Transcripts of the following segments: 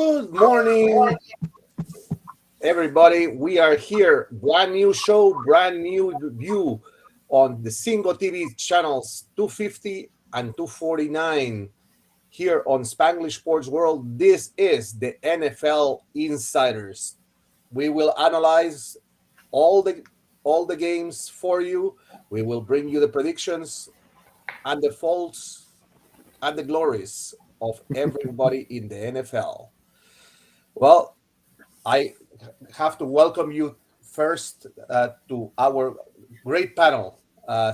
Good morning, everybody. We are here. Brand new show, brand new view on the Single TV channels 250 and 249 here on Spanglish Sports World. This is the NFL Insiders. We will analyze all the games for you. We will bring you the predictions and the faults and the glories of everybody in the NFL. Well, I have to welcome you first to our great panel,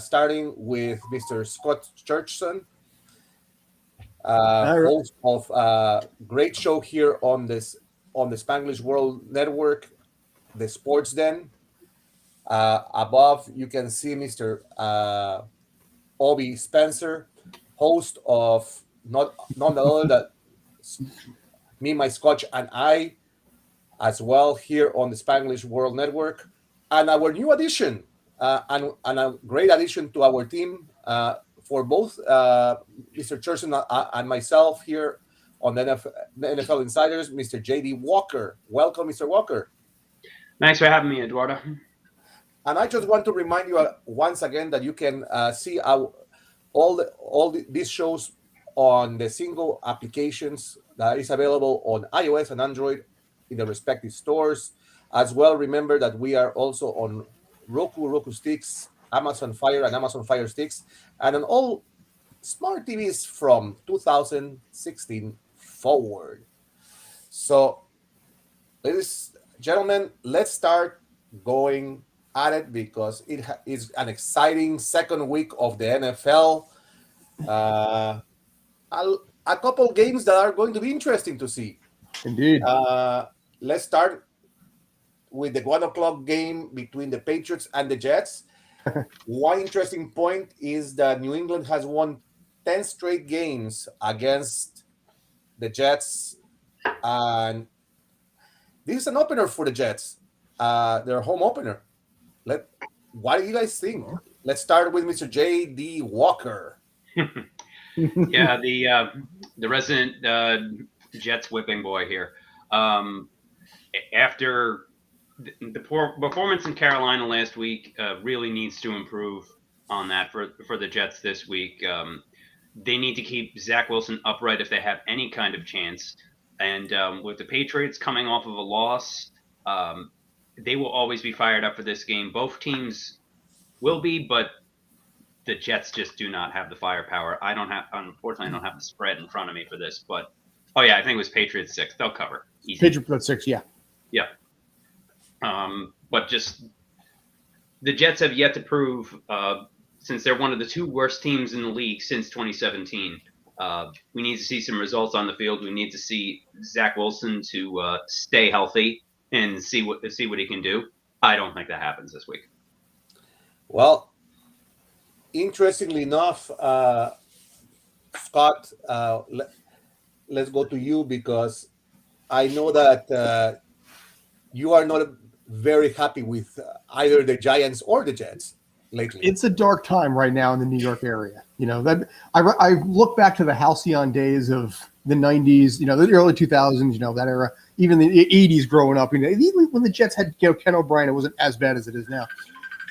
starting with Mr. Scott Churchson, host of a great show here on the Spanglish World Network, the Sports Den. Above, you can see Mr. Obi Spencer, host of none other than Me, My Scotch, and I, as well here on the Spanglish World Network, and our new addition and a great addition to our team for both Mr. Churson and myself here on the NFL Insiders, Mr. J.D. Walker. Welcome, Mr. Walker. Thanks for having me, Eduardo. And I just want to remind you once again that you can see these shows on the single applications that is available on iOS and Android in the respective stores. As well, remember that we are also on Roku sticks, Amazon Fire and Amazon Fire sticks, and on all smart TVs from 2016 forward. So, ladies and gentlemen, let's start going at it because it is an exciting second week of the NFL. A couple games that are going to be interesting to see. Indeed. Let's start with the 1 o'clock game between the Patriots and the Jets. One interesting point is that New England has won 10 straight games against the Jets. And this is an opener for the Jets, their home opener. What do you guys think? Let's start with Mr. J.D. Walker. Yeah, the resident Jets whipping boy here. After the poor performance in Carolina last week, really needs to improve on that for the Jets this week. They need to keep Zach Wilson upright if they have any kind of chance. And with the Patriots coming off of a loss, they will always be fired up for this game. Both teams will be, but the Jets just do not have the firepower. Unfortunately, I don't have the spread in front of me for this, but I think it was Patriots 6. They'll cover. Easy. Patriots 6, yeah. Yeah. But just the Jets have yet to prove, since they're one of the two worst teams in the league since 2017, we need to see some results on the field. We need to see Zach Wilson to stay healthy and see what he can do. I don't think that happens this week. Well, interestingly enough, Scott, let's go to you because I know that you are not very happy with either the Giants or the Jets lately. It's a dark time right now in the New York area. You know, that I look back to the halcyon days of the 90s, the early 2000s, that era, even the 80s growing up. Even when the Jets had Ken O'Brien, it wasn't as bad as it is now.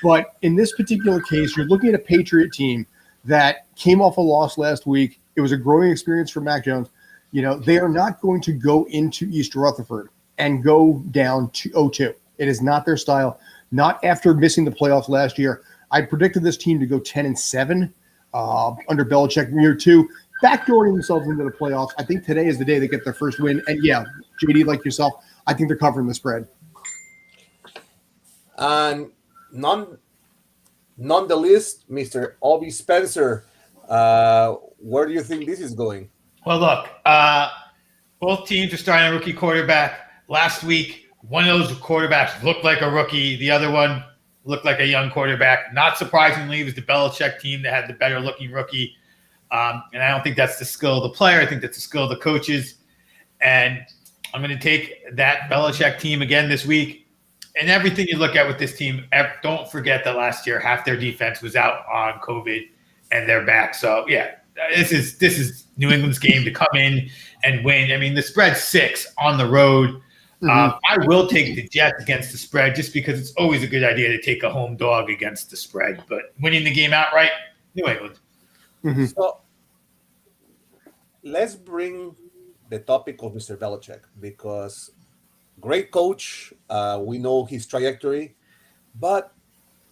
But in this particular case, you're looking at a Patriot team that came off a loss last week. It was a growing experience for Mac Jones. They are not going to go into East Rutherford and go down to 0-2. It is not their style. Not after missing the playoffs last year. I predicted this team to go 10-7 under Belichick in year 2, backdooring themselves into the playoffs. I think today is the day they get their first win. And yeah, JD, like yourself, I think they're covering the spread. And none the least, Mr. Obi Spencer, where do you think this is going? Well, look, both teams are starting a rookie quarterback. Last week, one of those quarterbacks looked like a rookie. The other one looked like a young quarterback. Not surprisingly, it was the Belichick team that had the better-looking rookie. And I don't think that's the skill of the player. I think that's the skill of the coaches. And I'm going to take that Belichick team again this week. And everything you look at with this team, don't forget that last year half their defense was out on COVID and they're back. So, yeah, this is New England's game to come in and win. I mean, the spread's 6 on the road. I will take the Jets against the spread just because it's always a good idea to take a home dog against the spread. But winning the game outright, New England. So let's bring the topic of Mr. Belichick, because great coach, we know his trajectory, but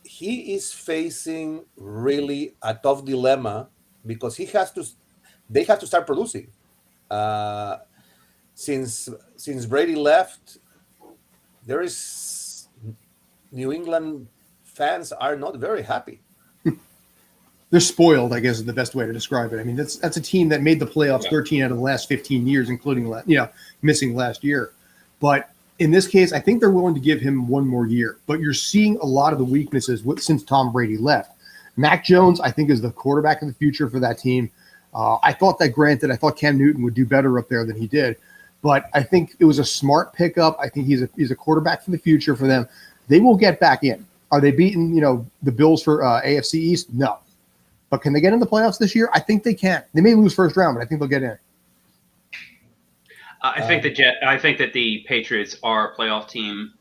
he is facing really a tough dilemma because they have to start producing. Since Brady left, New England fans are not very happy. They're spoiled, I guess is the best way to describe it. I mean, that's a team that made the playoffs 13 out of the last 15 years, including missing last year. But in this case, I think they're willing to give him one more year. But you're seeing a lot of the weaknesses since Tom Brady left. Mac Jones, I think, is the quarterback of the future for that team. I thought Cam Newton would do better up there than he did. But I think it was a smart pickup. I think he's a quarterback for the future for them. They will get back in. Are they beating, the Bills for AFC East? No. But can they get in the playoffs this year? I think they can. They may lose first round, but I think they'll get in. I think that the Patriots are a playoff team.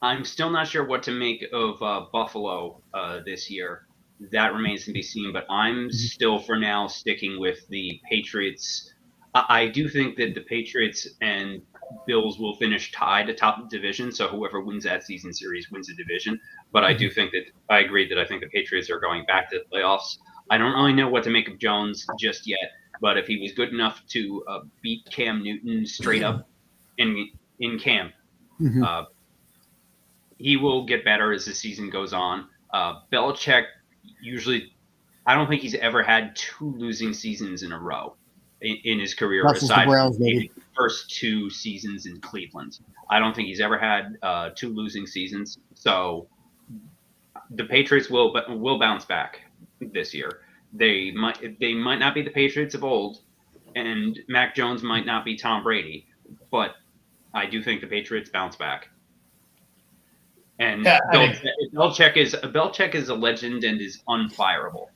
I'm still not sure what to make of Buffalo this year. That remains to be seen. But I'm still, for now, sticking with the Patriots. I do think that the Patriots and Bills will finish tied atop the division. So whoever wins that season series wins the division. But I do think that I agree that I think the Patriots are going back to the playoffs. I don't really know what to make of Jones just yet, but if he was good enough to beat Cam Newton straight up in camp, he will get better as the season goes on. Belichick usually, I don't think he's ever had 2 losing seasons in a row in his career, aside from the first 2 seasons in Cleveland. I don't think he's ever had 2 losing seasons. So the Patriots will bounce back this year. They might not be the Patriots of old, and Mac Jones might not be Tom Brady, but I do think the Patriots bounce back. And Belichick is a legend and is unfireable.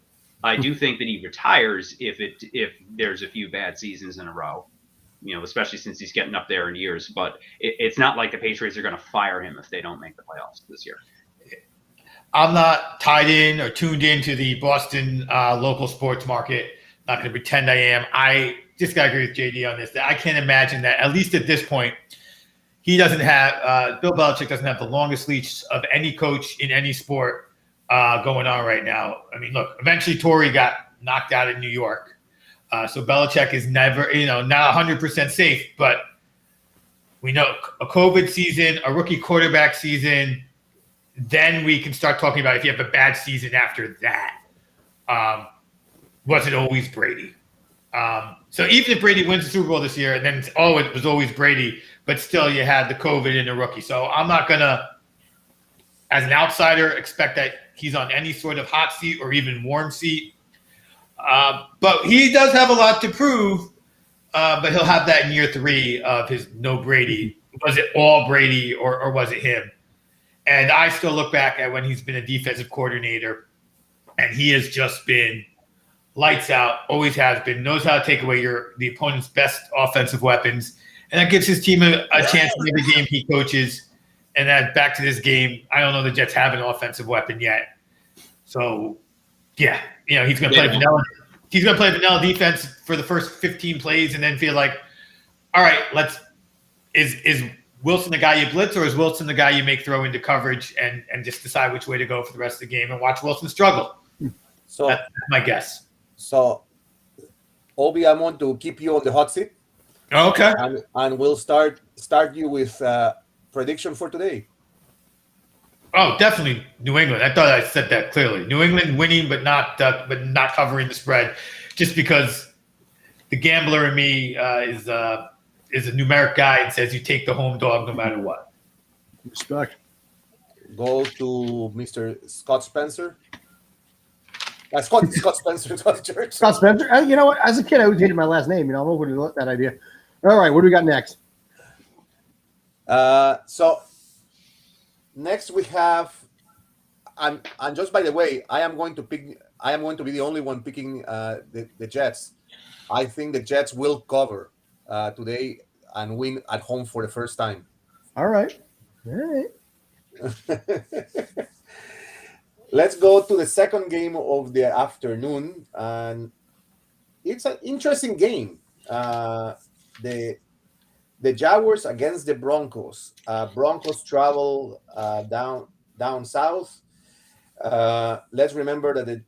I do think that he retires if there's a few bad seasons in a row, especially since he's getting up there in years. But it's not like the Patriots are going to fire him if they don't make the playoffs this year. I'm not tied in or tuned into the Boston local sports market. Not going to pretend I am. I just got to agree with JD on this. I can't imagine that, at least at this point, he doesn't have Bill Belichick doesn't have the longest leash of any coach in any sport going on right now. I mean, look, eventually Torrey got knocked out in New York. So Belichick is never, not 100% safe, but we know a COVID season, a rookie quarterback season, then we can start talking about if you have a bad season after that. Was it always Brady? So even if Brady wins the Super Bowl this year, then it was always Brady, but still you had the COVID and the rookie. So I'm not going to, as an outsider, expect that he's on any sort of hot seat or even warm seat. But he does have a lot to prove, but he'll have that in year 3 of his no Brady. Was it all Brady or was it him? And I still look back at when he's been a defensive coordinator, and he has just been lights out, always has been, knows how to take away the opponent's best offensive weapons. And that gives his team a chance in every game he coaches. And then back to this game, I don't know the Jets have an offensive weapon yet. So, yeah, he's going to play vanilla. He's going to play vanilla defense for the first 15 plays and then feel like, all right, is Wilson the guy you blitz, or is Wilson the guy you make throw into coverage and just decide which way to go for the rest of the game and watch Wilson struggle? So that's my guess. So, Obi, I want to keep you on the hot seat. Okay. And we'll start you with prediction for today. Oh, definitely New England. I thought I said that clearly. New England winning, but not covering the spread, just because the gambler in me is a numeric guy and says you take the home dog no matter what. Respect. Go to Mr. Scott Spencer. Scott Spencer. Scott Spencer. You know what? As a kid, I always hated my last name. I'm open to that idea. All right, what do we got next? So next we have, and just by the way, I am going to pick I am going to be the only one picking the Jets. I think the Jets will cover today and win at home for the first time. All right. Let's go to the second game of the afternoon, and it's an interesting game. The Jaguars against the Broncos. Broncos travel down south. Let's remember that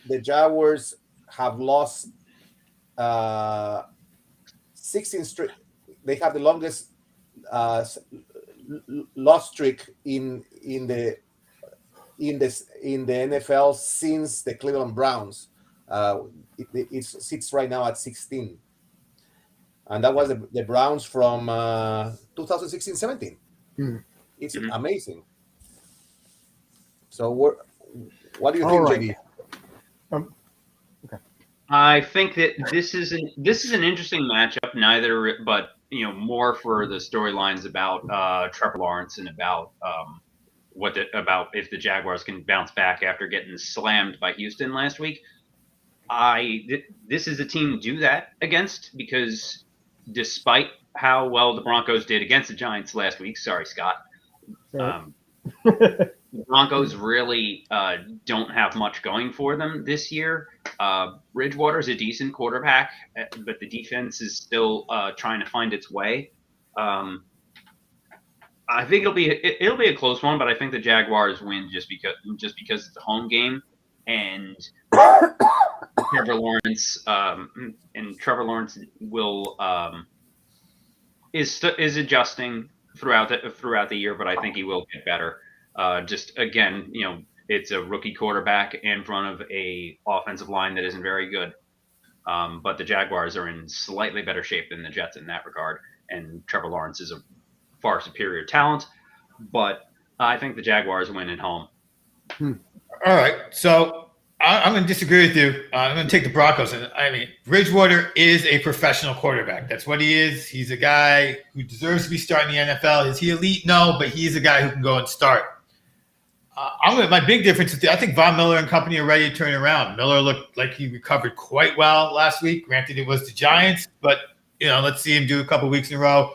the Jaguars have lost 16 straight. They have the longest loss streak in the NFL since the Cleveland Browns. It sits right now at 16, and that was the Browns from 2016-17. It's amazing. So what do you think, right. JD? Okay. I think that this is an interesting matchup. Neither, but more for the storylines about Trevor Lawrence and about about if the Jaguars can bounce back after getting slammed by Houston last week. This is a team to do that against, because despite how well the Broncos did against the Giants last week, sorry, Scott, the Broncos really don't have much going for them this year. Bridgewater's a decent quarterback, but the defense is still trying to find its way. I think it'll be a close one, but I think the Jaguars win just because it's a home game, and Trevor Lawrence will is adjusting throughout the year, but I think he will get better. Just again, it's a rookie quarterback in front of a offensive line that isn't very good. But the Jaguars are in slightly better shape than the Jets in that regard, and Trevor Lawrence is a far superior talent. But I think the Jaguars win at home. All right, so I'm going to disagree with you. I'm going to take the Broncos. And I mean, Bridgewater is a professional quarterback. That's what he is. He's a guy who deserves to be starting the NFL. Is he elite? No, but he's a guy who can go and start. My big difference is I think Von Miller and company are ready to turn it around. Miller looked like he recovered quite well last week. Granted, it was the Giants, but let's see him do a couple weeks in a row.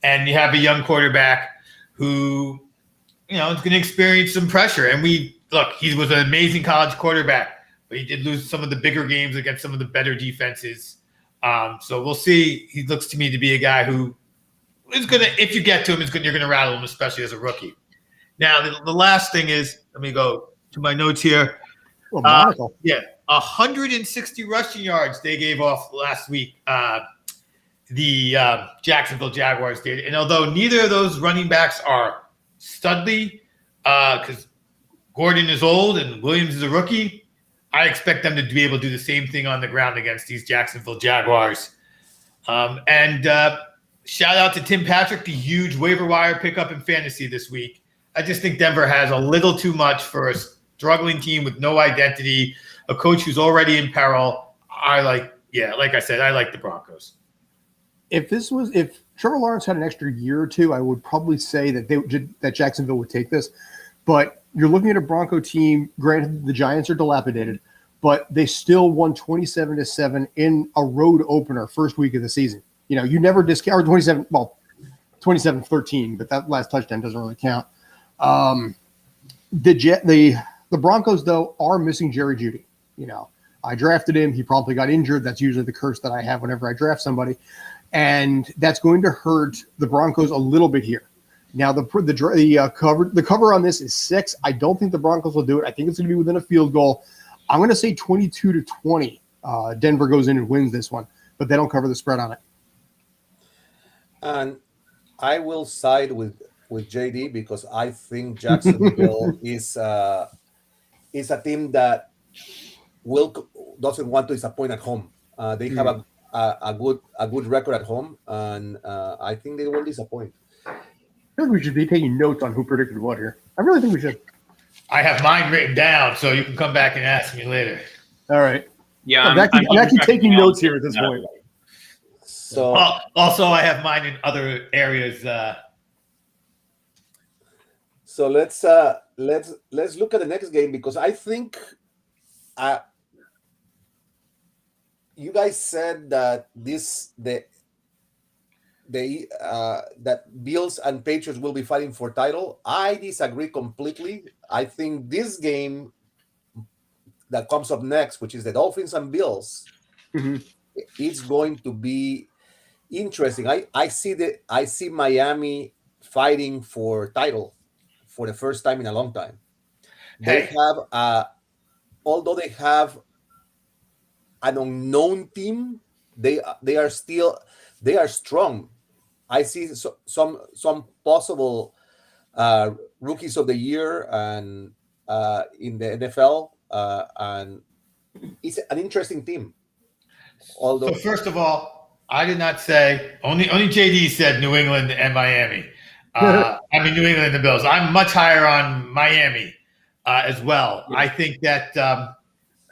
And you have a young quarterback who, is going to experience some pressure. And he was an amazing college quarterback, but he did lose some of the bigger games against some of the better defenses. So we'll see. He looks to me to be a guy who is going to, if you get to him, you're going to rattle him, especially as a rookie. Now, the last thing is, let me go to my notes here. 160 rushing yards they gave off last week. The Jacksonville Jaguars did. And although neither of those running backs are studly, because Gordon is old and Williams is a rookie, I expect them to be able to do the same thing on the ground against these Jacksonville Jaguars. And shout out to Tim Patrick, the huge waiver wire pickup in fantasy this week. I just think Denver has a little too much for a struggling team with no identity, a coach who's already in peril. Like I said, I like the Broncos. If Trevor Lawrence had an extra year or two, I would probably say that Jacksonville would take this. But you're looking at a Bronco team. Granted, the Giants are dilapidated, but they still won 27-7 in a road opener first week of the season. You never discount 27-13, but that last touchdown doesn't really count. The Broncos though are missing Jerry Jeudy. I drafted him. He probably got injured. That's usually the curse that I have whenever I draft somebody. And that's going to hurt the Broncos a little bit here. Now, the cover on this is 6. I don't think the Broncos will do it. I think it's going to be within a field goal. I'm going to say 22-20. Denver goes in and wins this one, but they don't cover the spread on it. And I will side with JD because I think Jacksonville is a team that doesn't want to disappoint at home. They have a good record at home, and I think they will disappoint. I feel like we should be taking notes on who predicted what here. I really think we should. I have mine written down, so you can come back and ask me later. All right. Yeah, I'm actually taking notes here at this point. So also, I have mine in other areas. So let's look at the next game because I think You guys said that that Bills and Patriots will be fighting for title. I disagree completely. I think this game that comes up next, which is the Dolphins and Bills, it's going to be interesting. I see Miami fighting for title for the first time in a long time. They have although they have an unknown team, they are strong. I see some possible rookies of the year and in the NFL, and it's an interesting team. So first of all, I did not say only JD said New England and Miami. New England and the Bills. I'm much higher on Miami as well. Yeah. I think that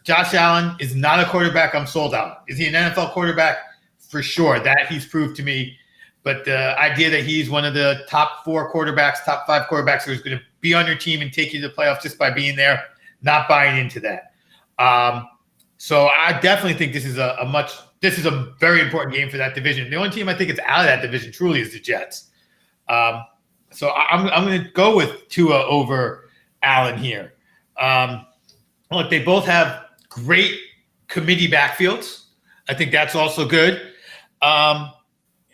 Josh Allen is not a quarterback I'm sold on. Is he an NFL quarterback? For sure. That he's proved to me. But the idea that he's one of the top 5 quarterbacks who's going to be on your team and take you to the playoffs just by being there, not buying into that. So I definitely think this is a very important game for that division. The only team I think is out of that division truly is the Jets. So I'm going to go with Tua over Allen here. Look, they both have great committee backfields. I think that's also good.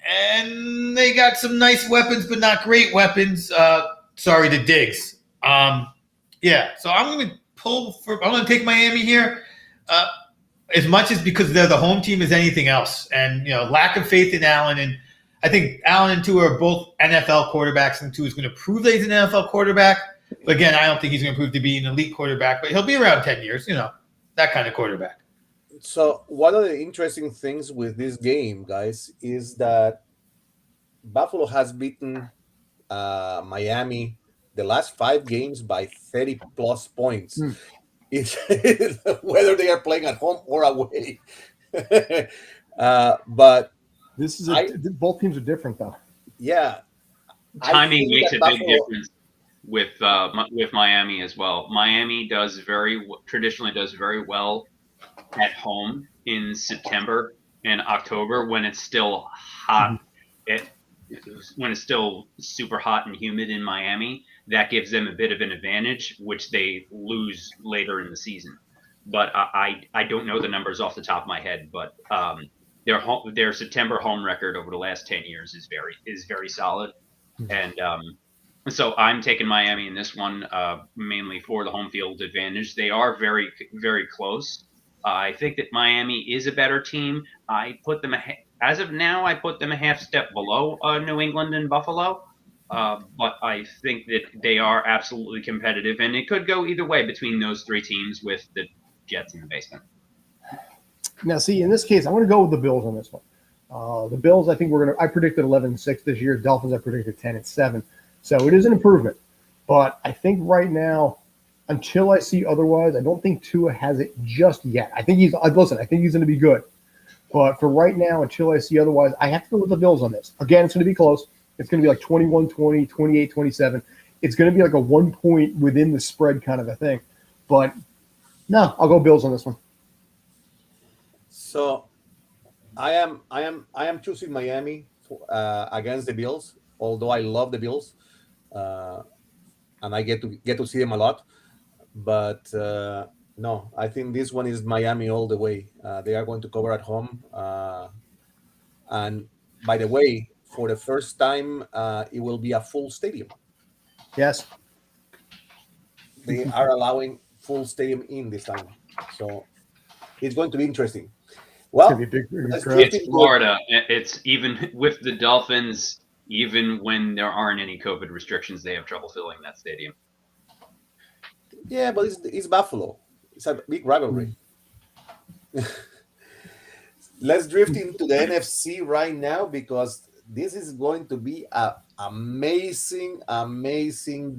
And they got some nice weapons, but not great weapons. Sorry to Diggs. So I'm going to take Miami here. As much as because they're the home team as anything else. And, lack of faith in Allen. And I think Allen and Tua are both NFL quarterbacks, and Tua is going to prove that he's an NFL quarterback. But again, I don't think he's going to prove to be an elite quarterback, but he'll be around 10 years, that kind of quarterback. So one of the interesting things with this game, guys, is that Buffalo has beaten Miami the last 5 games by 30-plus points. It's whether they are playing at home or away. But this is both teams are different, though. Yeah, timing makes a big difference with Miami as well. Miami traditionally does very well at home in September and October when it's still hot. When it's still super hot and humid in Miami, that gives them a bit of an advantage, which they lose later in the season. But I don't know the numbers off the top of my head, but their September home record over the last 10 years is very solid. And so I'm taking Miami in this one, mainly for the home field advantage. They are very, very close. I think that Miami is a better team. As of now, I put them a half step below New England and Buffalo. But I think that they are absolutely competitive, and it could go either way between those 3 teams with the Jets in the basement. Now, see, in this case, I'm going to go with the Bills on this one. The Bills, I think I predicted 11-6 this year. Dolphins, I predicted 10-7. So it is an improvement. But I think right now, until I see otherwise, I don't think Tua has it just yet. I think he's going to be good. But for right now, until I see otherwise, I have to go with the Bills on this. Again, it's going to be close. It's going to be like 21-20, 28-27. It's going to be like a 1 point within the spread kind of a thing. But no, I'll go Bills on this one. So I am choosing Miami against the Bills, although I love the Bills, and I get to see them a lot. But no, I think this one is Miami all the way. They are going to cover at home. And by the way, for the first time, it will be a full stadium. Yes. They are allowing full stadium in this time. So it's going to be interesting. Well, it's Florida. It's even with the Dolphins, even when there aren't any COVID restrictions, they have trouble filling that stadium. Yeah, but it's Buffalo. It's a big rivalry. Let's drift into the NFC right now because this is going to be an amazing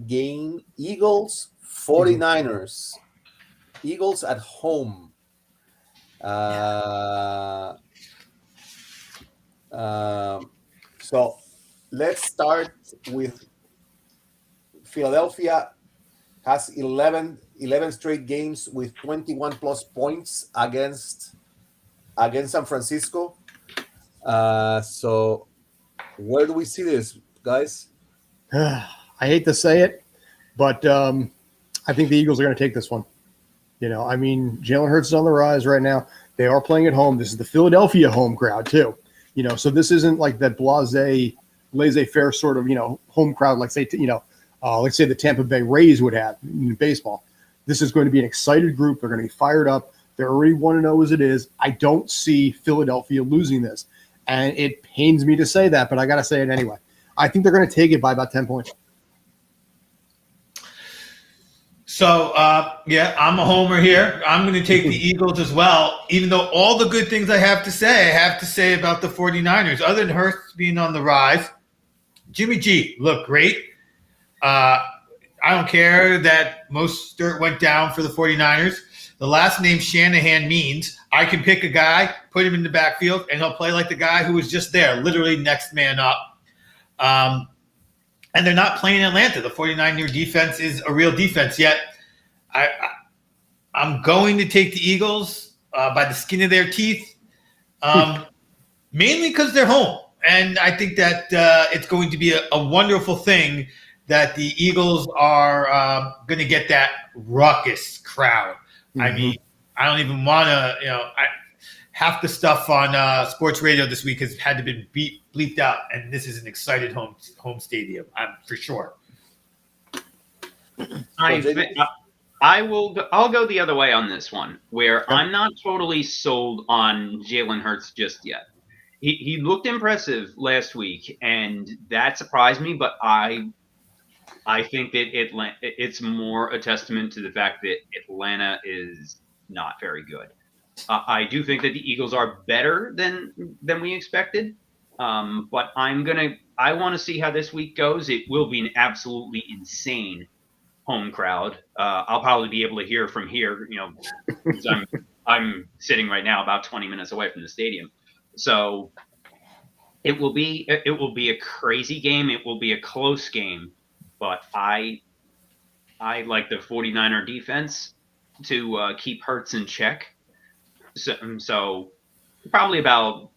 game. Eagles, 49ers. Eagles at home. So let's start with Philadelphia has 11 straight games with 21 plus points against San Francisco. So where do we see this, guys? I hate to say it, but I think the Eagles are going to take this one. I mean, Jalen Hurts is on the rise right now. They are playing at home. This is the Philadelphia home crowd too. So this isn't like that laissez-faire sort of, home crowd like say the Tampa Bay Rays would have in baseball. This is going to be an excited group. They're going to be fired up. They're already 1-0 as it is. I don't see Philadelphia losing this. And it pains me to say that, but I got to say it anyway. I think they're going to take it by about 10 points. So, I'm a homer here. I'm going to take the Eagles as well, even though all the good things I have to say about the 49ers. Other than Hurts being on the rise, Jimmy G looked great. I don't care that most dirt went down for the 49ers. The last name Shanahan means I can pick a guy, put him in the backfield, and he'll play like the guy who was just there, literally next man up. And they're not playing Atlanta. The 49er defense is a real defense. Yet I'm going to take the Eagles by the skin of their teeth, mainly because they're home. And I think that it's going to be a wonderful thing that the Eagles are going to get that raucous crowd. Mm-hmm. I mean, I don't even want to, half the stuff on sports radio this week has had to be bleeped out, and this is an excited home stadium, for sure. I'll go the other way on this one, where I'm not totally sold on Jalen Hurts just yet. He looked impressive last week, and that surprised me, but I think that it's more a testament to the fact that Atlanta is not very good. I do think that the Eagles are better than we expected, but I want to see how this week goes. It will be an absolutely insane home crowd. I'll probably be able to hear from here, because I'm sitting right now about 20 minutes away from the stadium. So it will be a crazy game. It will be a close game, but I like the 49er defense to keep Hurts in check. So probably about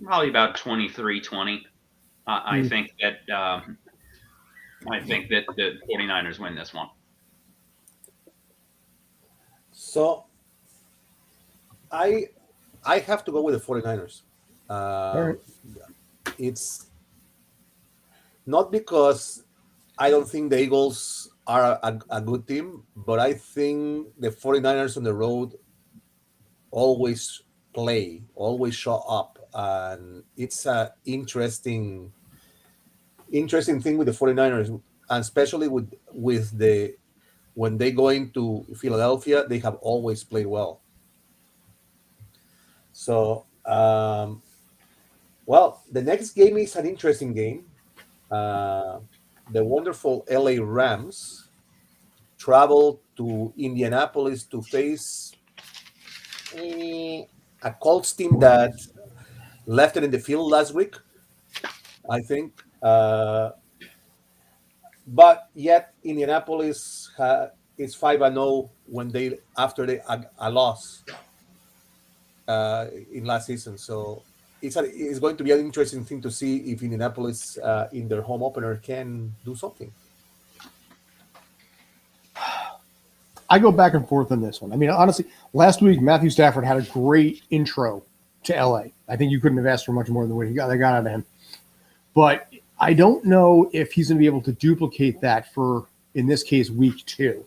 23-20. I think that the 49ers win this one. So I have to go with the 49ers. Right. It's not because I don't think the Eagles are a good team, but I think the 49ers on the road always show up, and it's an interesting thing with the 49ers, and especially with when they go into Philadelphia, they have always played well. So the next game is an interesting game. The wonderful LA Rams travel to Indianapolis to face a Colts team that left it in the field last week, I think. But yet Indianapolis is 5-0 after a loss in last season. So it's going to be an interesting thing to see if Indianapolis in their home opener can do something. I go back and forth on this one. I mean, honestly, last week Matthew Stafford had a great intro to LA. I think you couldn't have asked for much more than what they got out of him. But I don't know if he's going to be able to duplicate that for, in this case, week 2.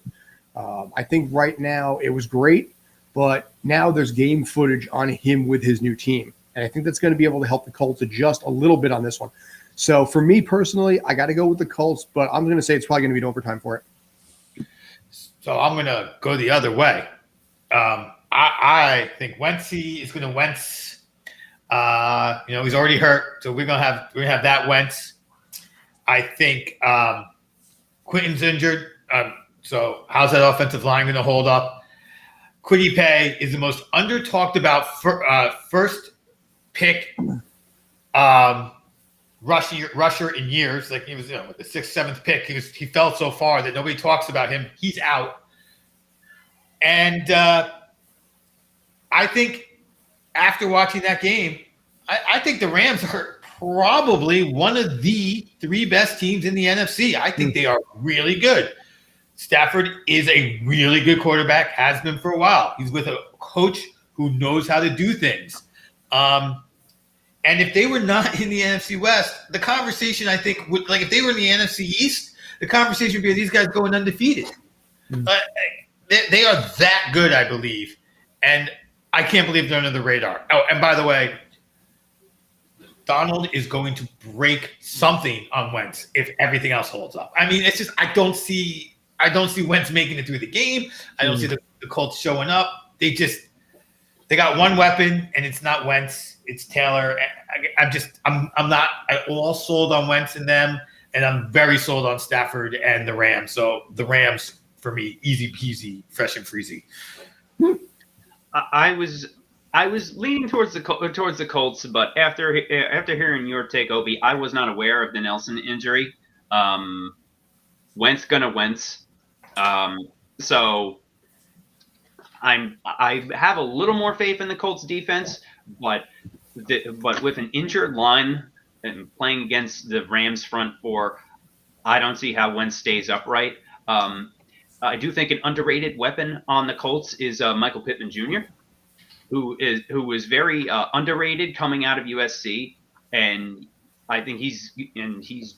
I think right now it was great, but now there's game footage on him with his new team. And I think that's going to be able to help the Colts adjust a little bit on this one. So for me personally, I got to go with the Colts, but I'm going to say it's probably going to be an overtime for it. So I'm going to go the other way. I think Wentzzy is going to Wentz. He's already hurt, so we're going to have that Wentz. I think Quinton's injured. So how's that offensive line going to hold up? Kwity Paye is the most under-talked about first pick rusher in years. Like he was, with the 6th, 7th pick. He fell so far that nobody talks about him. He's out. And I think after watching that game, I think the Rams are probably one of the 3 best teams in the NFC. I think they are really good. Stafford is a really good quarterback, has been for a while. He's with a coach who knows how to do things. And if they were not in the NFC West, the conversation, I think, would, like if they were in the NFC East, the conversation would be these guys going undefeated. They are that good, I believe. And I can't believe they're under the radar. Oh, and by the way, Donald is going to break something on Wentz if everything else holds up. I mean, it's just I don't see Wentz making it through the game. I don't see the Colts showing up. They got one weapon, and it's not Wentz. It's Taylor. I'm not at all sold on Wentz and them, and I'm very sold on Stafford and the Rams. So the Rams for me, easy peasy, fresh and freezy. I was leaning towards the Colts, but after hearing your take, Obi, I was not aware of the Nelson injury. Wentz gonna Wentz. So I have a little more faith in the Colts defense, but with an injured line and playing against the Rams front four, I don't see how Wentz stays upright. I do think an underrated weapon on the Colts is Michael Pittman Jr., who is very underrated coming out of USC, and I think he's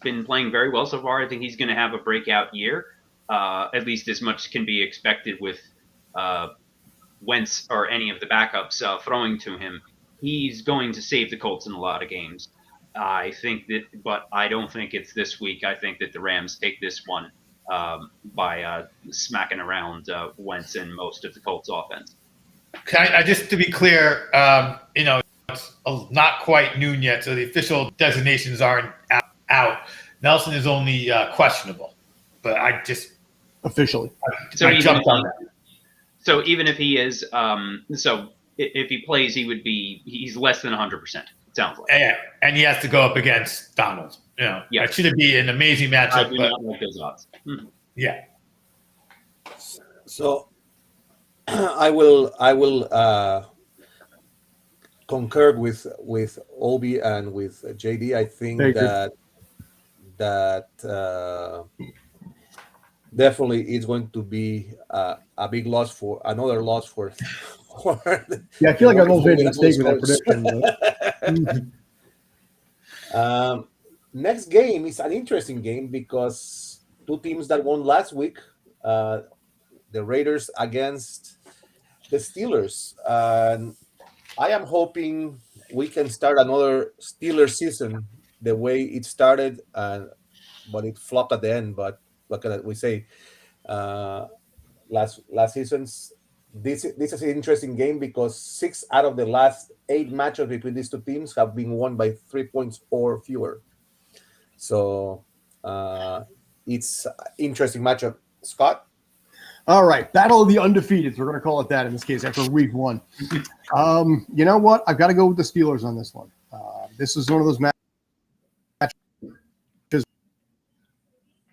been playing very well so far. I think he's going to have a breakout year. At least as much can be expected with Wentz or any of the backups throwing to him. He's going to save the Colts in a lot of games. I think that, but I don't think it's this week. I think that the Rams take this one by smacking around Wentz and most of the Colts offense. Just to be clear, it's not quite noon yet, so the official designations aren't out. Nelson is only questionable, but I just officially. I jumped on that. So even if he is, if he plays, he's less than 100%. It sounds like. Yeah, and he has to go up against Donald. Yeah, it should be an amazing matchup. I do not like those odds. Yeah. So I will concur with Obi and with JD. I think that definitely it's going to be a big loss for another loss for I feel like I'm a bit mistake with that prediction. Next game is an interesting game because 2 teams that won last week, the Raiders against the Steelers. I am hoping we can start another Steelers season the way it started, but it flopped at the end. But what can we say? Last season's this is an interesting game because 6 out of the last 8 matchups between these 2 teams have been won by 3 points or fewer. So it's an interesting matchup. Scott? All right, battle of the undefeateds. We're going to call it that in this case after week 1. You know what? I've got to go with the Steelers on this one. This is one of those matches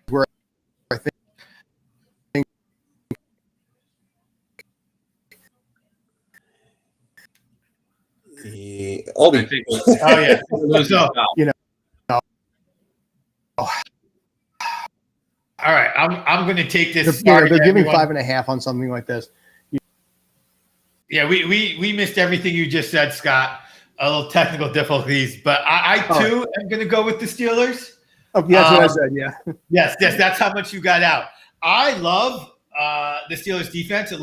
where I think Obi. Oh yeah. so, All right, I'm going to take this. They're giving 5.5 on something like this. Yeah, we missed everything you just said, Scott. A little technical difficulties, but I too am going to go with the Steelers. Oh, yeah, that's what I said. Yeah. Yes, that's how much you got out. I love the Steelers defense. It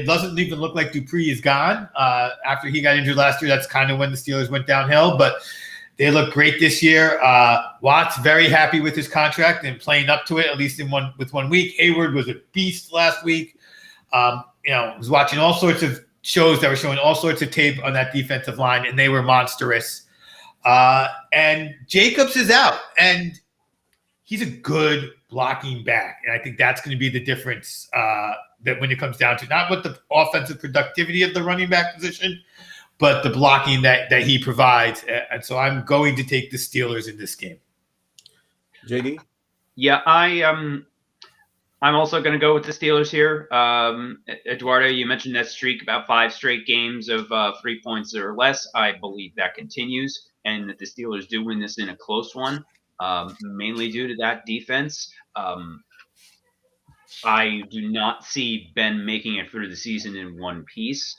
doesn't even look like Dupree is gone after he got injured last year. That's kind of when the Steelers went downhill, but they look great this year. Watt's very happy with his contract and playing up to it, at least with 1 week. Hayward was a beast last week. Was watching all sorts of shows that were showing all sorts of tape on that defensive line, and they were monstrous. And Jacobs is out, and he's a good blocking back. And I think that's going to be the difference that when it comes down to not what the offensive productivity of the running back position, but the blocking that he provides. And so I'm going to take the Steelers in this game. JD? Yeah, I'm also going to go with the Steelers here. Eduardo, you mentioned that streak, about 5 straight games of 3 points or less. I believe that continues, and that the Steelers do win this in a close one, mainly due to that defense. I do not see Ben making it through the season in one piece.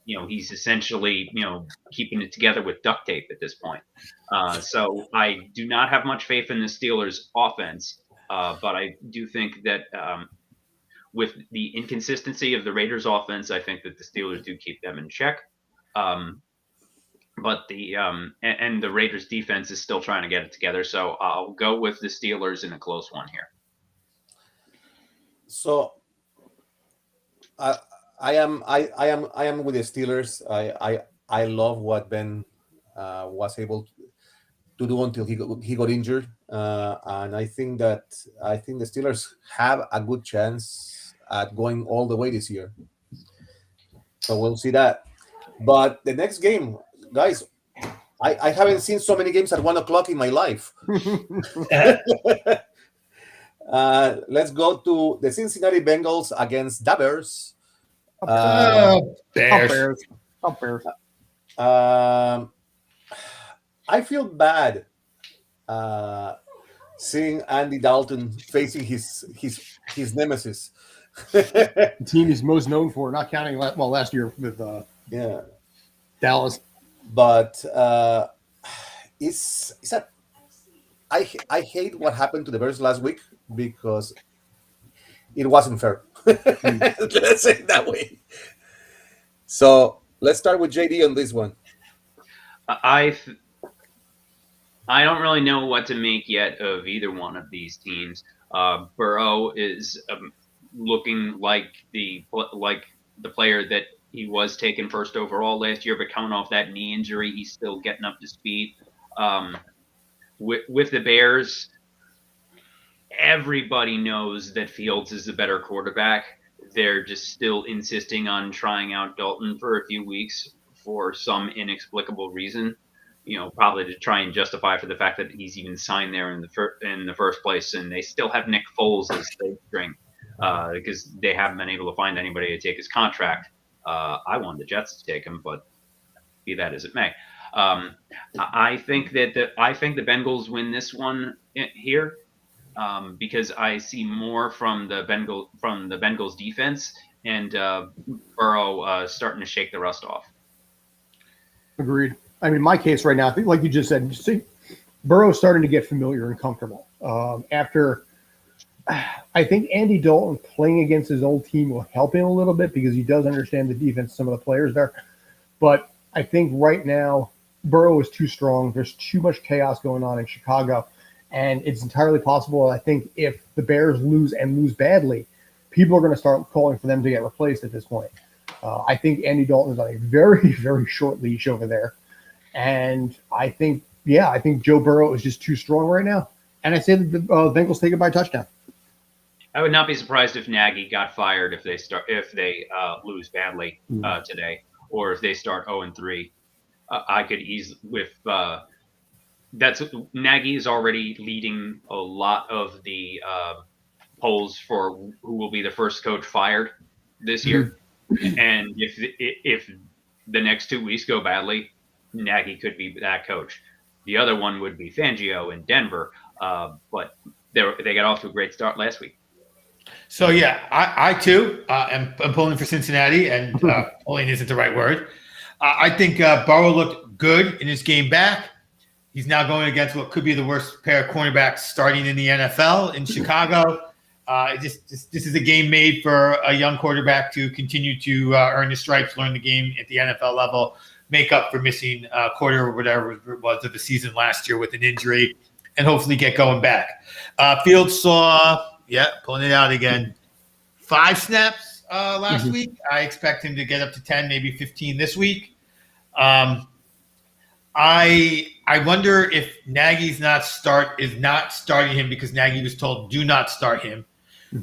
He's essentially, keeping it together with duct tape at this point. So I do not have much faith in the Steelers' offense. But I do think that with the inconsistency of the Raiders' offense, I think that the Steelers do keep them in check. But the Raiders' defense is still trying to get it together. So I'll go with the Steelers in a close one here. So I am with the Steelers. I love what Ben was able to do until he got injured, and I think the Steelers have a good chance at going all the way this year. So we'll see that. But the next game, guys, I haven't seen so many games at 1:00 in my life. Let's go to the Cincinnati Bengals against the Bears. Bears. I feel bad seeing Andy Dalton facing his nemesis. The team he's most known for, not counting last year with Dallas. But I hate what happened to the Bears last week because it wasn't fair. Let's say it that way. So let's start with JD on this one. I don't really know what to make yet of either one of these teams. Burrow is looking like the player that he was taken first overall last year, but coming off that knee injury, he's still getting up to speed. With the Bears, everybody knows that Fields is the better quarterback. They're just still insisting on trying out Dalton for a few weeks for some inexplicable reason. Probably to try and justify for the fact that he's even signed there in the first place, and they still have Nick Foles as third string because they haven't been able to find anybody to take his contract. I wanted the Jets to take him, but be that as it may. I think the Bengals win this one here because I see more from the Bengals defense and Burrow starting to shake the rust off. Agreed. I mean, my case right now, I think, like you just said, Burrow's starting to get familiar and comfortable. After, I think Andy Dalton playing against his old team will help him a little bit because he does understand the defense, some of the players there. But I think right now, Burrow is too strong. There's too much chaos going on in Chicago. And it's entirely possible, I think, if the Bears lose and lose badly, people are going to start calling for them to get replaced at this point. I think Andy Dalton is on a very, very short leash over there. And I think Joe Burrow is just too strong right now. And I say that the Bengals take it by a touchdown. I would not be surprised if Nagy got fired if they lose badly today, or if they start 0-3. I could easily Nagy is already leading a lot of the polls for who will be the first coach fired this year. And if the next 2 weeks go badly, Nagy could be that coach. The other one would be Fangio in Denver, but they got off to a great start last week. So yeah, I too am pulling for Cincinnati, and pulling isn't the right word. I think Burrow looked good in his game back. He's now going against what could be the worst pair of cornerbacks starting in the NFL in Chicago. This is a game made for a young quarterback to continue to earn his stripes, learn the game at the NFL level, make up for missing a quarter or whatever it was of the season last year with an injury, and hopefully get going back. Fields saw, pulling it out again, 5 snaps last week. I expect him to get up to 10, maybe 15 this week. I wonder if Nagy's not starting him because Nagy was told, do not start him.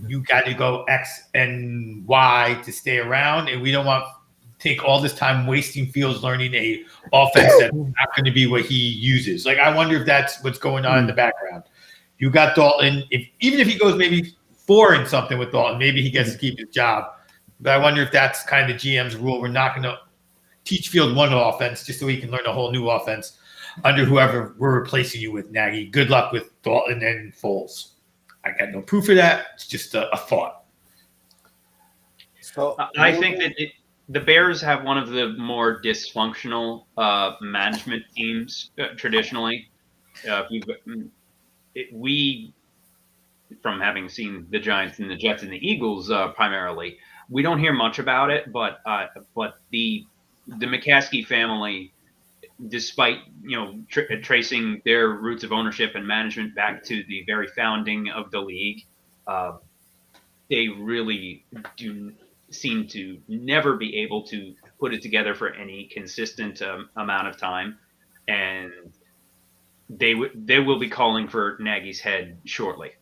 You got to go X and Y to stay around, and we don't want take all this time wasting Fields learning a offense that's not going to be what he uses. Like, I wonder if that's what's going on in the background. You got Dalton. Even if he goes maybe 4 and something with Dalton, maybe he gets to keep his job. But I wonder if that's kind of the GM's rule. We're not going to teach Field one offense just so he can learn a whole new offense under whoever we're replacing you with, Nagy. Good luck with Dalton and Foles. I got no proof of that. It's just a thought. So I think that the Bears have one of the more dysfunctional management teams traditionally. We, from having seen the Giants and the Jets and the Eagles primarily, we don't hear much about it. But the McCaskey family, despite tracing their roots of ownership and management back to the very founding of the league, they really do seem to never be able to put it together for any consistent amount of time, and they will be calling for Nagy's head shortly.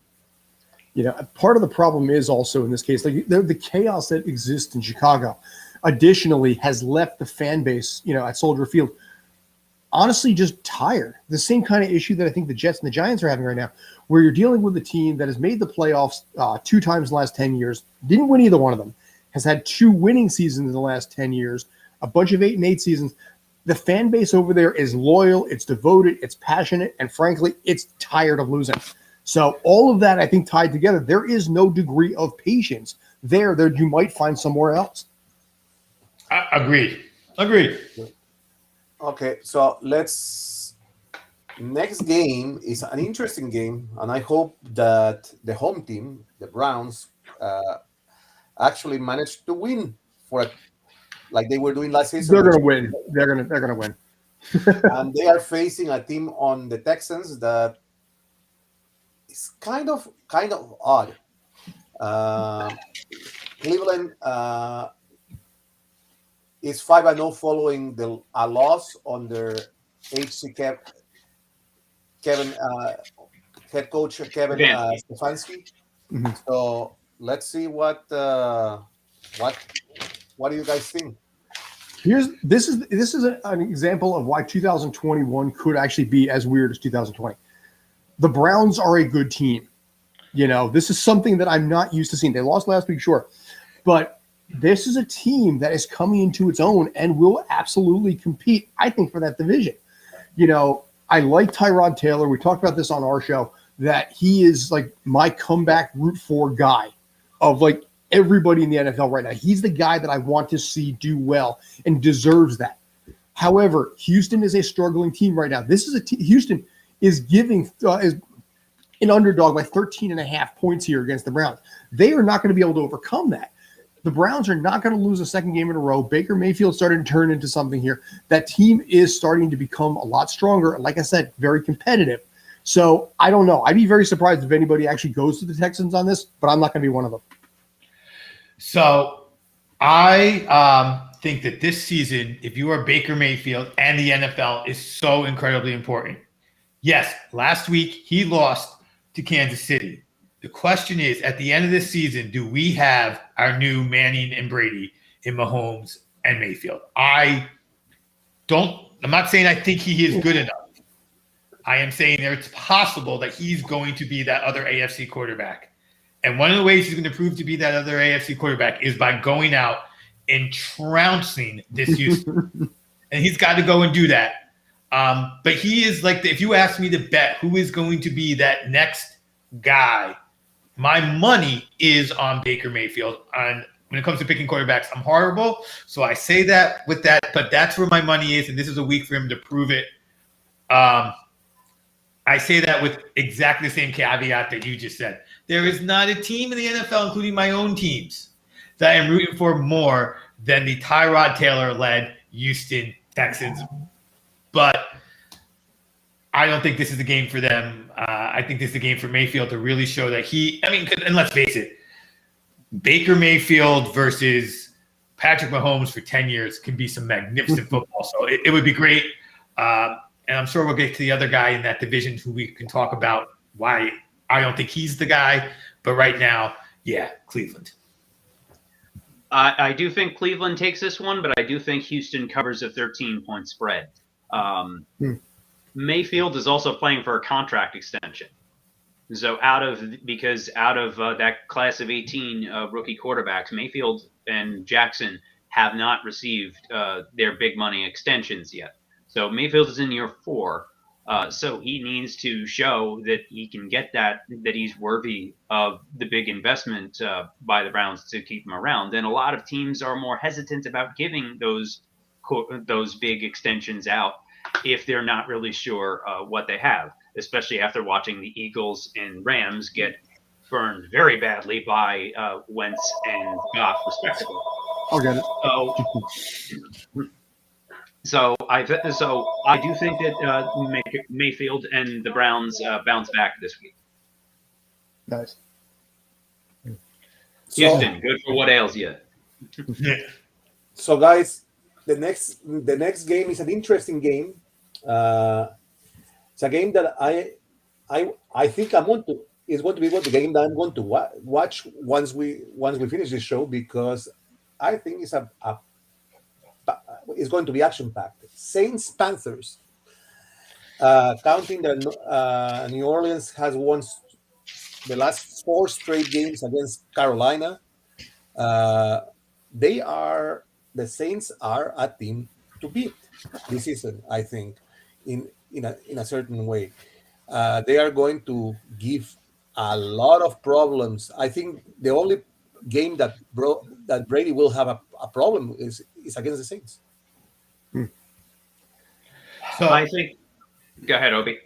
Part of the problem is also in this case, like the chaos that exists in Chicago, additionally has left the fan base, at Soldier Field, honestly just tired. The same kind of issue that I think the Jets and the Giants are having right now, where you're dealing with a team that has made the playoffs 2 times in the last 10 years, didn't win either one of them, has had 2 winning seasons in the last 10 years, a bunch of 8-8 seasons. The fan base over there is loyal, it's devoted, it's passionate, and frankly, it's tired of losing. So all of that, I think, tied together, there is no degree of patience there that you might find somewhere else. Agreed. Okay, so next game is an interesting game, and I hope that the home team, the Browns, actually managed to win like they were doing last season. They're going to win. They're going to win. And they are facing a team on the Texans that is kind of odd. Cleveland is 5-0 following a loss under HC Kevin head coach Kevin Stefanski. Mm-hmm. So let's see what do you guys think? This is an example of why 2021 could actually be as weird as 2020. The Browns are a good team. This is something that I'm not used to seeing. They lost last week, sure, but this is a team that is coming into its own and will absolutely compete, I think, for that division. I like Tyrod Taylor. We talked about this on our show, that he is like my comeback root for guy of like everybody in the NFL right now. He's the guy that I want to see do well and deserves that. However, Houston is a struggling team right now. This is Houston is giving is an underdog by 13.5 points here against the Browns. They are not going to be able to overcome that. The Browns are not going to lose a second game in a row. Baker Mayfield started to turn into something here. That team is starting to become a lot stronger. And like I said, very competitive. So I don't know. I'd be very surprised if anybody actually goes to the Texans on this, but I'm not going to be one of them. So I think that this season, if you are Baker Mayfield and the NFL, is so incredibly important. Yes, last week he lost to Kansas City. The question is, at the end of this season, do we have our new Manning and Brady in Mahomes and Mayfield? I'm not saying I think he is good enough. I am saying that it's possible that he's going to be that other AFC quarterback. And one of the ways he's going to prove to be that other AFC quarterback is by going out and trouncing this Houston. And he's got to go and do that. But he is like, if you ask me to bet who is going to be that next guy, my money is on Baker Mayfield. And when it comes to picking quarterbacks, I'm horrible. So I say that with that, but that's where my money is. And this is a week for him to prove it. I say that with exactly the same caveat that you just said. There is not a team in the NFL, including my own teams, that I am rooting for more than the Tyrod Taylor-led Houston Texans. But I don't think this is the game for them. I think this is the game for Mayfield to really show that and let's face it, Baker Mayfield versus Patrick Mahomes for 10 years can be some magnificent football. So it would be great. And I'm sure we'll get to the other guy in that division who we can talk about why I don't think he's the guy. But right now, yeah, Cleveland. I do think Cleveland takes this one, but I do think Houston covers a 13-point spread. Mayfield is also playing for a contract extension. So out of that class of 18 rookie quarterbacks, Mayfield and Jackson have not received their big money extensions yet. So Mayfield is in year 4. So he needs to show that he can get that he's worthy of the big investment by the Browns to keep him around. And a lot of teams are more hesitant about giving those big extensions out if they're not really sure what they have, especially after watching the Eagles and Rams get burned very badly by Wentz and Goff, respectively. I'll get it. So I do think that Mayfield and the Browns bounce back this week. Nice. Houston, good for what ails you. So, guys, the next game is an interesting game. It's a game that I think is going to be the game that I'm going to watch once we finish this show, because I think it's going to be action-packed. Saints Panthers. Counting that New Orleans has won the last 4 straight games against Carolina. The Saints are a team to beat this season, I think, in a certain way. They are going to give a lot of problems. I think the only game that Brady will have a problem is against the Saints. So I think. Go ahead, Obi.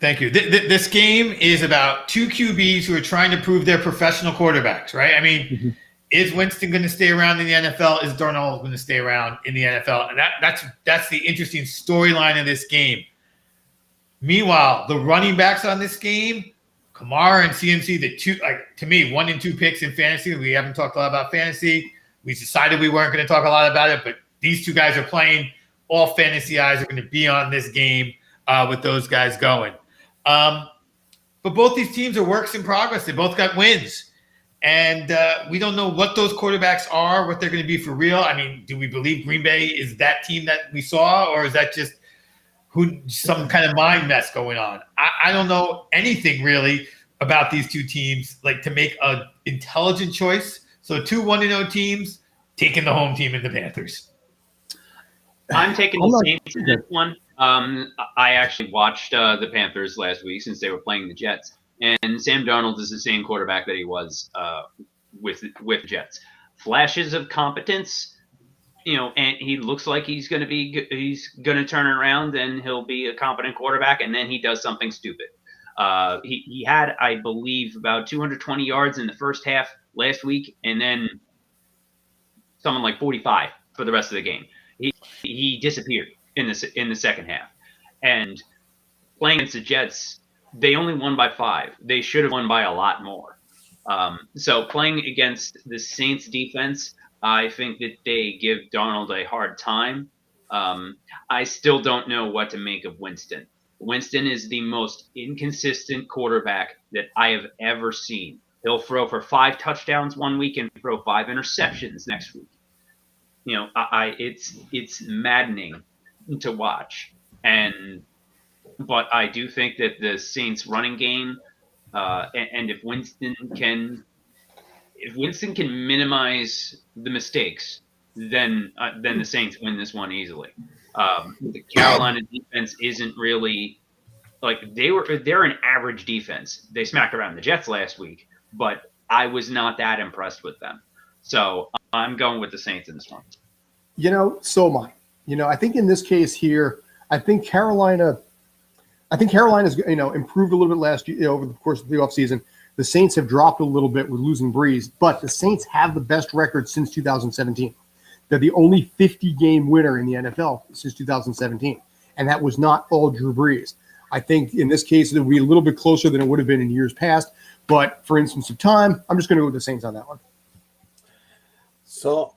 Thank you. This game is about 2 QBs who are trying to prove they're professional quarterbacks, right? I mean, is Winston going to stay around in the NFL? Is Darnold going to stay around in the NFL? And that's the interesting storyline of this game. Meanwhile, the running backs on this game, Kamara and CMC, the two, to me, 1 and 2 picks in fantasy. We haven't talked a lot about fantasy. We decided we weren't going to talk a lot about it, but these 2 guys are playing. All fantasy eyes are going to be on this game with those guys going. But both these teams are works in progress. They both got wins. And we don't know what those quarterbacks are, what they're going to be for real. I mean, do we believe Green Bay is that team that we saw, or is that just some kind of mind mess going on? I don't know anything really about these 2 teams, to make an intelligent choice. So 2 1-0 teams, taking the home team in the Panthers. I'm taking the Saints in this one. I actually watched the Panthers last week since they were playing the Jets, and Sam Darnold is the same quarterback that he was with the Jets. Flashes of competence, and he looks like he's going to turn it around and he'll be a competent quarterback, and then he does something stupid. He had, I believe, about 220 yards in the first half last week, and then something like 45 for the rest of the game. He disappeared in the second half. And playing against the Jets, they only won by 5. They should have won by a lot more. So playing against the Saints defense, I think that they give Darnold a hard time. I still don't know what to make of Winston. Winston is the most inconsistent quarterback that I have ever seen. He'll throw for 5 touchdowns one week and throw 5 interceptions next week. It's maddening to watch. But I do think that the Saints running game, and if Winston can minimize the mistakes, then the Saints win this one easily. The Carolina defense isn't really they're an average defense. They smacked around the Jets last week, but I was not that impressed with them. So I'm going with the Saints in this one. So am I. I think in this case here, I think Carolina's improved a little bit last year over the course of the offseason. The Saints have dropped a little bit with losing Breeze, but the Saints have the best record since 2017. They're the only 50-game winner in the NFL since 2017, and that was not all Drew Brees. I think in this case it will be a little bit closer than it would have been in years past, but for instance of time, I'm just going to go with the Saints on that one. So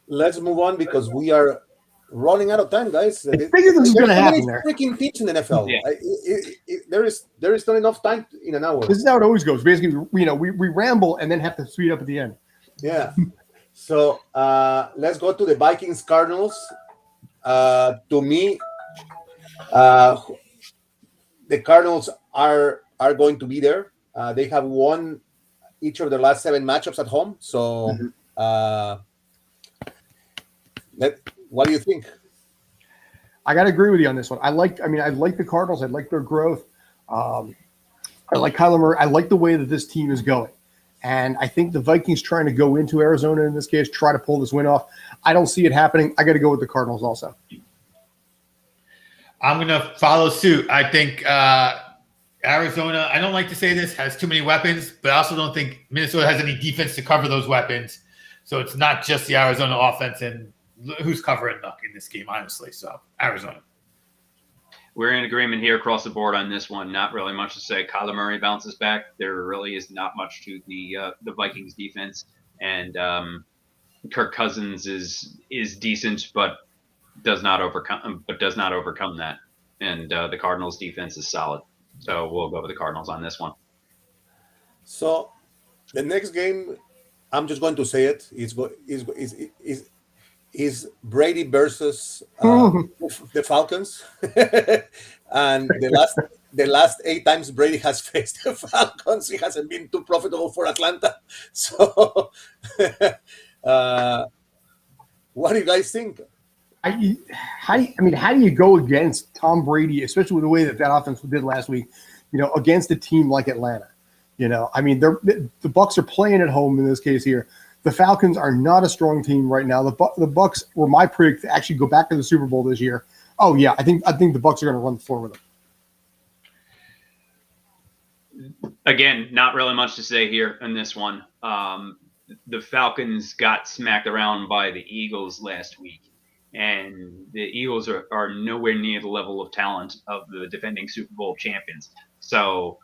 let's move on because we are running out of time, guys. I figured this was going to happen there. Freaking teams in the NFL. Yeah. There is not enough time in an hour. This is how it always goes. Basically, we ramble and then have to speed up at the end. Yeah. So let's go to the Vikings Cardinals. To me, the Cardinals are going to be there. They have won each of their last 7 matchups at home. So, what do you think? I got to agree with you on this one. I like the Cardinals. I like their growth. I like Kyler Murray. I like the way that this team is going. And I think the Vikings trying to go into Arizona in this case, try to pull this win off. I don't see it happening. I got to go with the Cardinals also. I'm going to follow suit. I think Arizona, I don't like to say this, has too many weapons, but I also don't think Minnesota has any defense to cover those weapons. So it's not just the Arizona offense and who's covering Luck in this game, honestly. So Arizona. We're in agreement here across the board on this one. Not really much to say. Kyler Murray bounces back. There really is not much to the Vikings defense, and Kirk Cousins is decent, but does not overcome that. And the Cardinals defense is solid. So we'll go with the Cardinals on this one. So the next game, I'm just going to say it, is Brady versus the Falcons. And the last 8 times Brady has faced the Falcons, he hasn't been too profitable for Atlanta. So what do you guys think? How do you go against Tom Brady, especially with the way that offense did last week, against a team like Atlanta? The Bucs are playing at home in this case here. The Falcons are not a strong team right now. The Bucs were my pick to actually go back to the Super Bowl this year. Oh yeah, I think the Bucs are going to run the floor with them. Again, not really much to say here in this one. The Falcons got smacked around by the Eagles last week, and the Eagles are nowhere near the level of talent of the defending Super Bowl champions. So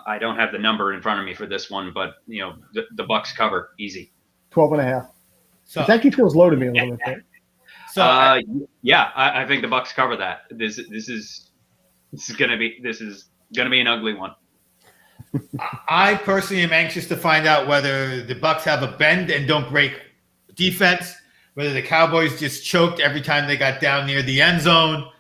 I don't have the number in front of me for this one, but the Bucs cover easy. 12.5. So it actually feels low to me a little bit. So I think the Bucs cover that. This is gonna be an ugly one. I personally am anxious to find out whether the Bucs have a bend and don't break defense, whether the Cowboys just choked every time they got down near the end zone.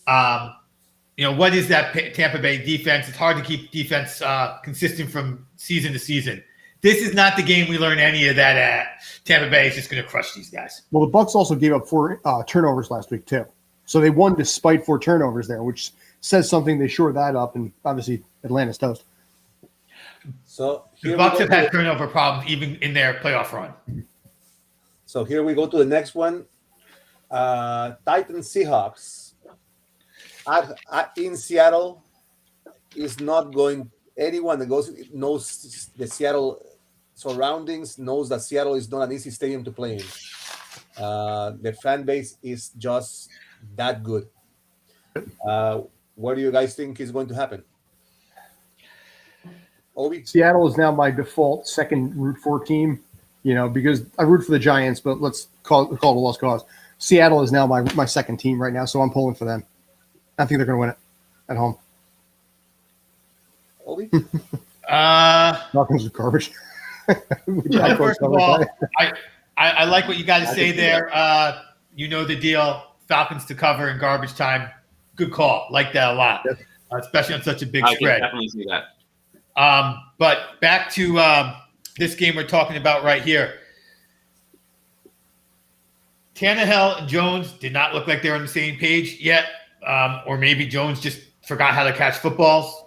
What is that Tampa Bay defense? It's hard to keep defense consistent from season to season. This is not the game we learn any of that at. Tampa Bay is just going to crush these guys. Well, the Bucs also gave up 4 turnovers last week too, so they won despite 4 turnovers there, which says something. They shored that up, and obviously Atlanta's toast. So the Bucs have had turnover problems even in their playoff run. So here we go to the next one. Titans Seahawks in Seattle is not going. Anyone that knows the Seattle surroundings knows that Seattle is not an easy stadium to play in. The fan base is just that good. What do you guys think is going to happen? Obi? Seattle is now my default second root for team, because I root for the Giants, but let's call it a lost cause. Seattle is now my second team right now, so I'm pulling for them. I think they're going to win it at home. Obi? Falcons is garbage. First of all, I like what you guys say there. The deal. Falcons to cover in garbage time. Good call. Like that a lot, especially on such a big spread. I can definitely see that. But back to this game we're talking about right here. Tannehill and Jones did not look like they were on the same page yet, or maybe Jones just forgot how to catch footballs.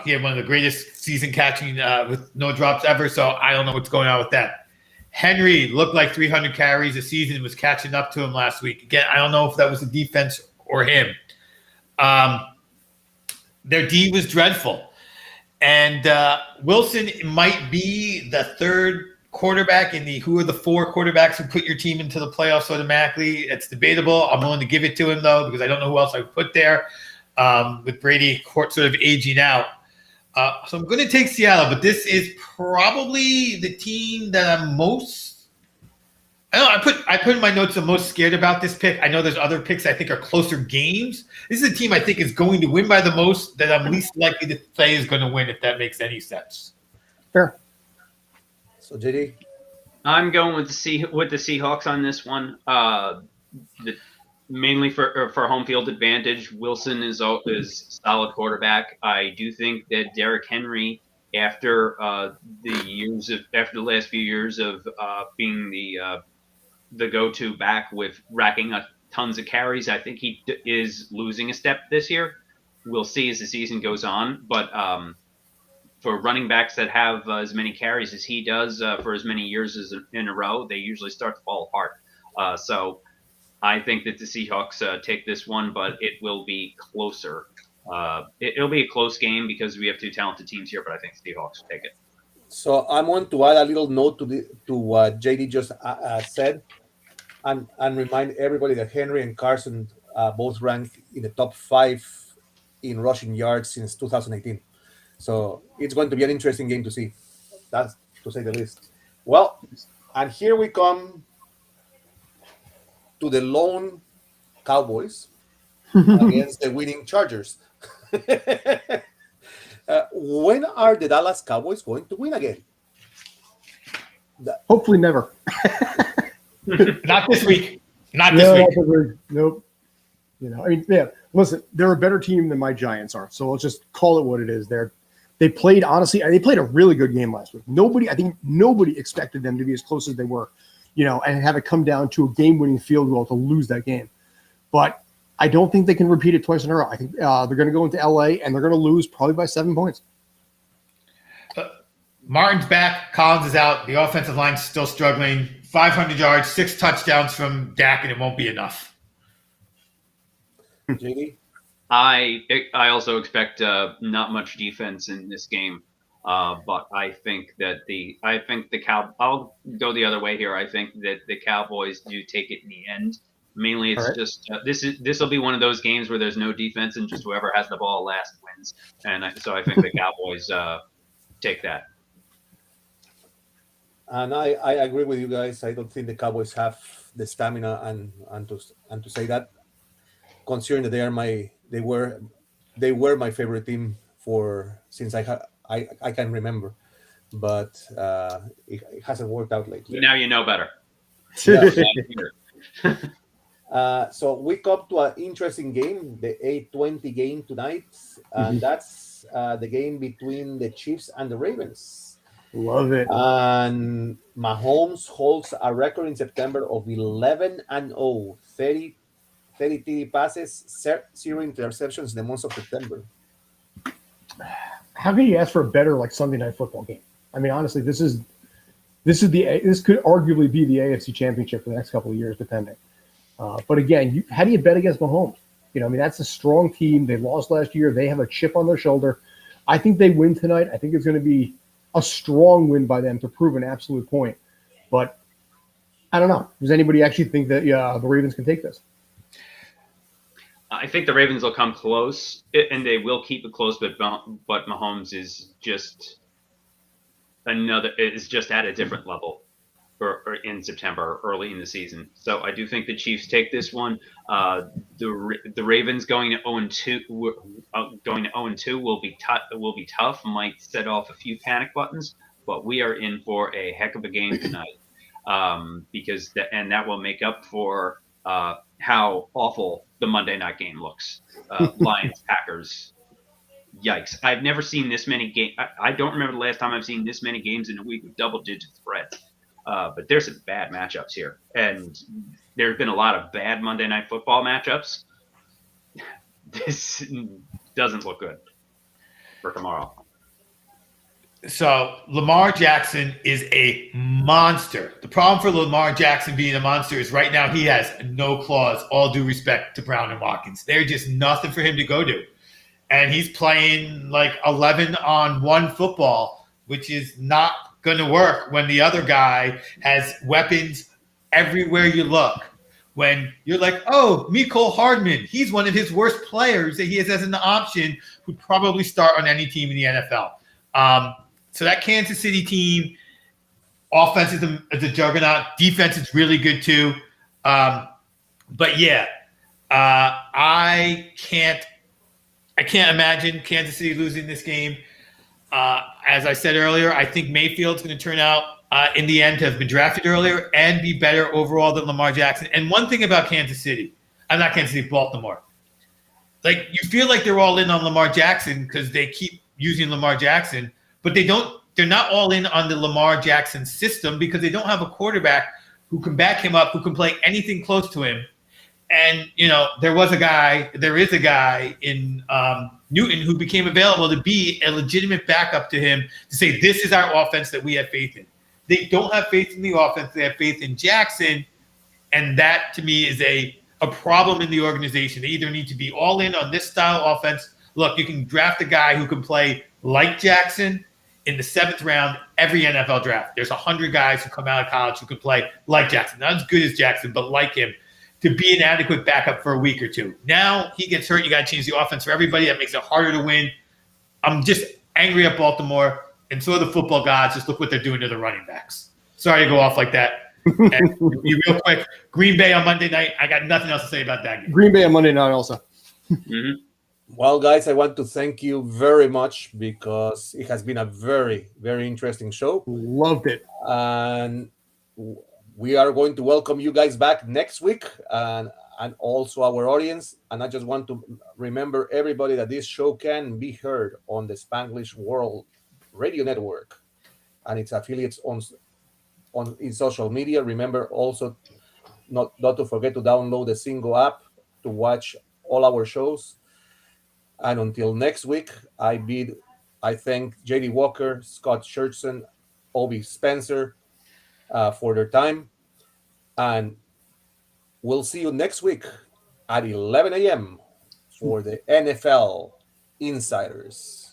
He had one of the greatest season catching with no drops ever, so I don't know what's going on with that. Henry looked like 300 carries a season, was catching up to him last week. Again, I don't know if that was the defense or him. Their D was dreadful. And Wilson might be the third quarterback in the who are the 4 quarterbacks who put your team into the playoffs automatically. It's debatable. I'm willing to give it to him, though, because I don't know who else I would put there with Brady sort of aging out. So I'm going to take Seattle, but this is probably the team that I'm most – I put in my notes I'm most scared about this pick. I know there's other picks I think are closer games. This is a team I think is going to win by the most that I'm least likely to say is going to win, if that makes any sense. Fair. So, JD? I'm going with the Seahawks on this one. Mainly for home field advantage. Wilson is solid quarterback. I do think that Derrick Henry, after the last few years of being the go-to back with racking up tons of carries, I think he is losing a step this year. We'll see as the season goes on, but for running backs that have as many carries as he does for as many years as in a row, they usually start to fall apart. So I think that the Seahawks take this one, but it will be closer. It'll be a close game because we have two talented teams here, but I think Seahawks will take it. So I'm going to add a little note to what JD just said, and remind everybody that Henry and Carson both ranked in the top 5 in rushing yards since 2018. So it's going to be an interesting game to see. That's to say the least. Well, and here we come to the lone Cowboys against the winning Chargers. When are the Dallas Cowboys going to win again? Hopefully never. Not this week. Not this week. Nope. I mean, yeah. Listen, they're a better team than my Giants are. So let's just call it what it is. They played a really good game last week. I think nobody expected them to be as close as they were, and have it come down to a game-winning field goal to lose that game. But I don't think they can repeat it twice in a row. I think they're going to go into LA and they're going to lose probably by 7 points. Martin's back. Collins is out. The offensive line's still struggling. 500 yards, 6 touchdowns from Dak, and it won't be enough. JD? I also expect not much defense in this game, but I think that I'll go the other way here. I think that the Cowboys do take it in the end. Mainly, it's just this will be one of those games where there's no defense and just whoever has the ball last wins. And so I think the Cowboys take that. And I agree with you guys. I don't think the Cowboys have the stamina and to say that, considering that they were my favorite team since I can remember, but it hasn't worked out lately. Now you know better. So we come to an interesting game, the 8:20 game tonight, and that's the game between the Chiefs and the Ravens. Love it. And Mahomes holds a record in September of 11-0, 30 TD passes, 0 interceptions in the month of September. How can you ask for a better Sunday night football game? I mean, honestly, this could arguably be the AFC Championship for the next couple of years, depending. But again, how do you bet against Mahomes? That's a strong team. They lost last year. They have a chip on their shoulder. I think they win tonight. I think it's going to be a strong win by them to prove an absolute point. But I don't know. Does anybody actually think that the Ravens can take this? I think the Ravens will come close, and they will keep it close. But Mahomes is just at a different level or in September, early in the season. So I do think the Chiefs take this one. The Ravens going to 0-2 will be tough. Might set off a few panic buttons, but we are in for a heck of a game tonight. Because that will make up for how awful the Monday night game looks. Lions, Packers. Yikes. I've never seen this many games. I don't remember the last time I've seen this many games in a week with double-digit spreads. But there's some bad matchups here. And there have been a lot of bad Monday Night Football matchups. This doesn't look good for tomorrow. So Lamar Jackson is a monster. The problem for Lamar Jackson being a monster is right now he has no clause, all due respect to Brown and Watkins. They're just nothing for him to go to. And he's playing 11-on-1 football, which is not going to work when the other guy has weapons everywhere you look. When you're like, oh, Mecole Hardman, he's one of his worst players that he has as an option who'd probably start on any team in the NFL. So that Kansas City team, offense is a juggernaut. Defense is really good too. But yeah, I can't imagine Kansas City losing this game. As I said earlier, I think Mayfield's going to turn out in the end to have been drafted earlier and be better overall than Lamar Jackson. And one thing about Baltimore, like you feel like they're all in on Lamar Jackson because they keep using Lamar Jackson, but they're not all in on the Lamar Jackson system because they don't have a quarterback who can back him up, who can play anything close to him. And, there is a guy in Newton who became available to be a legitimate backup to him to say, this is our offense that we have faith in. They don't have faith in the offense. They have faith in Jackson. And that, to me, is a problem in the organization. They either need to be all in on this style offense. Look, you can draft a guy who can play like Jackson in the 7th round every NFL draft. There's 100 guys who come out of college who can play like Jackson. Not as good as Jackson, but like him, to be an adequate backup for a week or two. Now he gets hurt. You got to change the offense for everybody. That makes it harder to win. I'm just angry at Baltimore. And so are the football gods. Just look what they're doing to the running backs. Sorry to go off like that. And be real quick, Green Bay on Monday night. I got nothing else to say about that game. Green Bay on Monday night also. Mm-hmm. Well, guys, I want to thank you very much because it has been a very, very interesting show. Loved it. And we are going to welcome you guys back next week and also our audience. And I just want to remember everybody that this show can be heard on the Spanglish World Radio Network and its affiliates in social media. Remember also not to forget to download the Single app to watch all our shows. And until next week, I thank JD Walker, Scott Schertzen, Obi Spencer for their time. And we'll see you next week at 11 a.m. for the NFL Insiders.